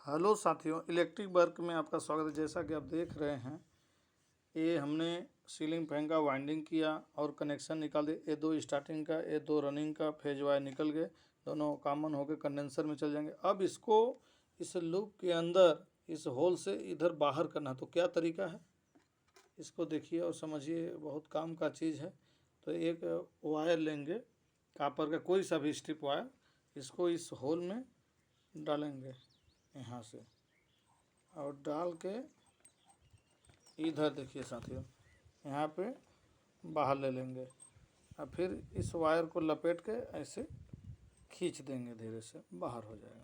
Hello साथियों, electric work में आपका स्वागत है। जैसा कि आप देख रहे हैं, ये हमने सीलिंग फैन का वाइंडिंग किया और कनेक्शन निकाल दिए। ये दो स्टार्टिंग का, ये दो रनिंग का फेज वायर निकल गए, दोनों कॉमन होकर कंडेंसर में चल जाएंगे। अब इसको इस लूप के अंदर इस होल से इधर बाहर करना, तो क्या तरीका है इसको देखिए और समझिए। बहुत काम का चीज़ है। तो एक वायर लेंगे, कापर का कोई सा भी स्ट्रिप वायर, इसको इस होल में डालेंगे यहाँ से, और डाल के इधर देखिए साथियों, यहाँ पे बाहर ले लेंगे और फिर इस वायर को लपेट के ऐसे खींच देंगे, धीरे से बाहर हो जाएगा।